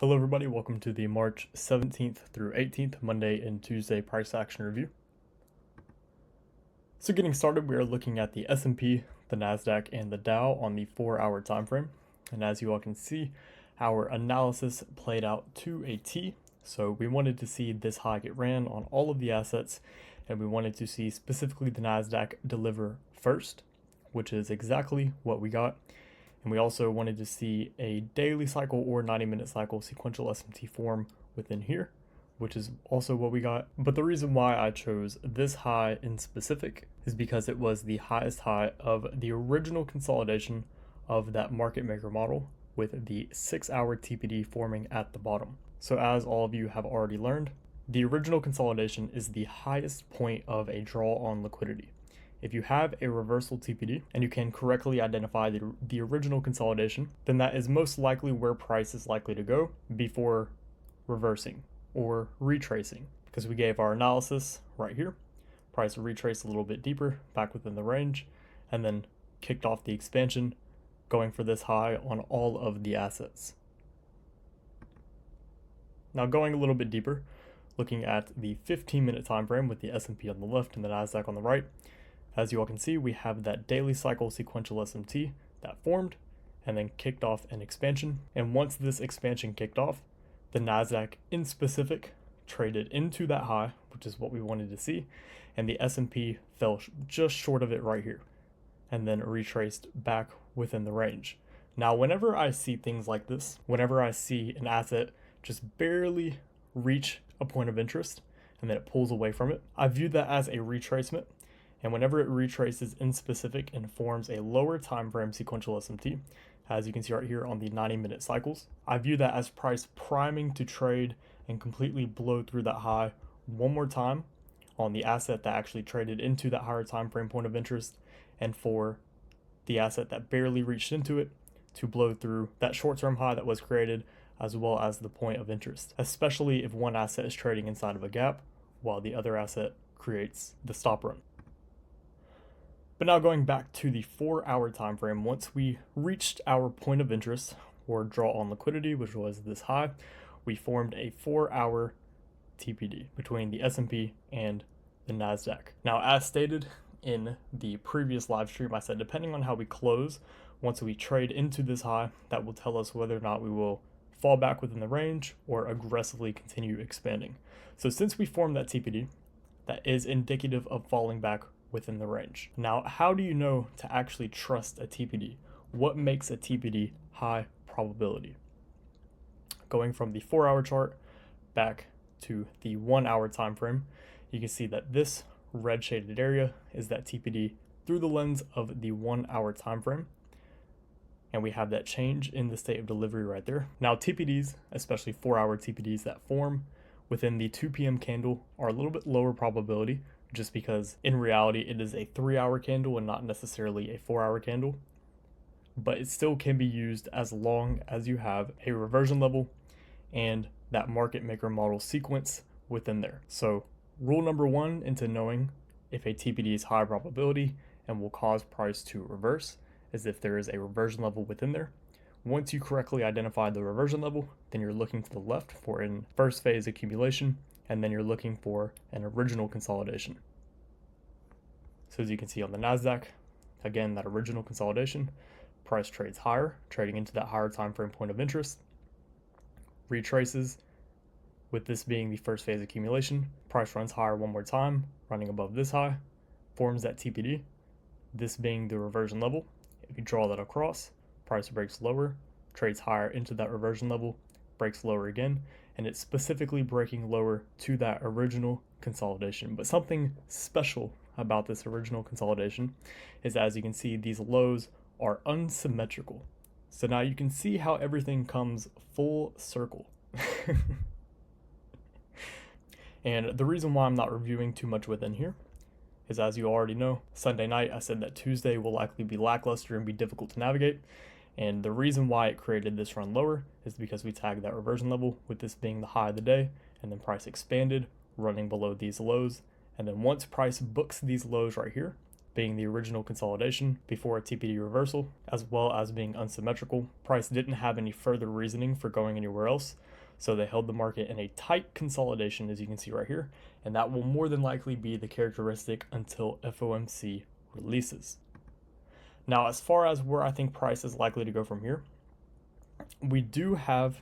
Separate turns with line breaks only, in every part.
Hello everybody, welcome to the March 17th through 18th, Monday and Tuesday price action review. So getting started, we are looking at the S&P, the NASDAQ, and the Dow on the 4-hour time frame. And as you all can see, our analysis played out to a T. So we wanted to see this high get ran on all of the assets, and we wanted to see specifically the NASDAQ deliver first, which is exactly what we got. And we also wanted to see a daily cycle or 90-minute cycle sequential SMT form within here, which is also what we got. But the reason why I chose this high in specific is because it was the highest high of the original consolidation of that market maker model with the 6-hour TPD forming at the bottom. So as all of you have already learned, the original consolidation is the highest point of a draw on liquidity. If you have a reversal TPD and you can correctly identify the original consolidation, then that is most likely where price is likely to go before reversing or retracing, because we gave our analysis right here. Price retraced a little bit deeper back within the range and then kicked off the expansion, going for this high on all of the assets. Now going a little bit deeper, looking at the 15-minute time frame with the S&P on the left and the NASDAQ on the right, as you all can see, we have that daily cycle sequential SMT that formed and then kicked off an expansion. And once this expansion kicked off, the NASDAQ in specific traded into that high, which is what we wanted to see, and the S&P fell just short of it right here and then retraced back within the range. Now, whenever I see things like this, whenever I see an asset just barely reach a point of interest and then it pulls away from it, I view that as a retracement. And whenever it retraces in specific and forms a lower time frame sequential SMT, as you can see right here on the 90-minute cycles, I view that as price priming to trade and completely blow through that high one more time on the asset that actually traded into that higher time frame point of interest, and for the asset that barely reached into it to blow through that short-term high that was created, as well as the point of interest, especially if one asset is trading inside of a gap while the other asset creates the stop run. But now going back to the 4-hour time frame, once we reached our point of interest or draw on liquidity, which was this high, we formed a 4-hour TPD between the S&P and the NASDAQ. Now, as stated in the previous live stream, I said depending on how we close, once we trade into this high, that will tell us whether or not we will fall back within the range or aggressively continue expanding. So since we formed that TPD, that is indicative of falling back within the range. Now, how do you know to actually trust a TPD? What makes a TPD high probability? Going from the 4-hour chart back to the 1-hour time frame, you can see that this red shaded area is that TPD through the lens of the 1-hour time frame. And we have that change in the state of delivery right there. Now, TPDs, especially 4-hour TPDs that form within the 2 p.m. candle, are a little bit lower probability, just because in reality it is a 3-hour candle and not necessarily a 4-hour candle. But it still can be used as long as you have a reversion level and that market maker model sequence within there. So rule number 1 into knowing if a TPD is high probability and will cause price to reverse is if there is a reversion level within there. Once you correctly identify the reversion level, then you're looking to the left for an first phase accumulation, and then you're looking for an original consolidation. So as you can see on the NASDAQ, again, that original consolidation, price trades higher, trading into that higher time frame point of interest, retraces, with this being the first phase accumulation, price runs higher one more time, running above this high, forms that TPD, this being the reversion level. If you draw that across, price breaks lower, trades higher into that reversion level, breaks lower again, and it's specifically breaking lower to that original consolidation. But something special about this original consolidation is, as you can see, these lows are unsymmetrical. So now you can see how everything comes full circle. And the reason why I'm not reviewing too much within here is, as you already know, Sunday night I said that Tuesday will likely be lackluster and be difficult to navigate. And the reason why it created this run lower is because we tagged that reversion level, with this being the high of the day, and then price expanded, running below these lows. And then once price books these lows right here, being the original consolidation before a TPD reversal, as well as being unsymmetrical, price didn't have any further reasoning for going anywhere else, So they held the market in a tight consolidation, as you can see right here, and that will more than likely be the characteristic until FOMC releases. Now, as far as where I think price is likely to go from here, we do have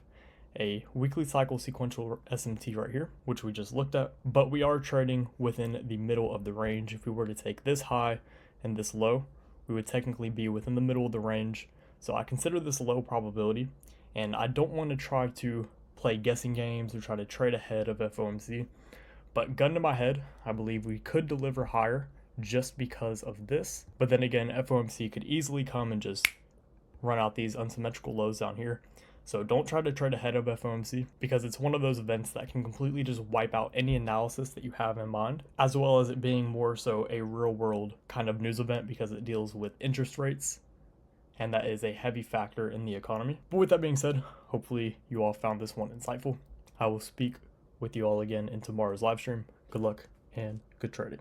a weekly cycle sequential SMT right here, which we just looked at, but we are trading within the middle of the range. If we were to take this high and this low, we would technically be within the middle of the range. So I consider this low probability, and I don't want to try to play guessing games or try to trade ahead of FOMC, but gun to my head, I believe we could deliver higher just because of this. But then again, FOMC could easily come and just run out these unsymmetrical lows down here. So don't try to trade ahead of FOMC, because it's one of those events that can completely just wipe out any analysis that you have in mind, as well as it being more so a real world kind of news event because it deals with interest rates, and that is a heavy factor in the economy. But with that being said, hopefully you all found this one insightful. I will speak with you all again in tomorrow's live stream. Good luck and good trading.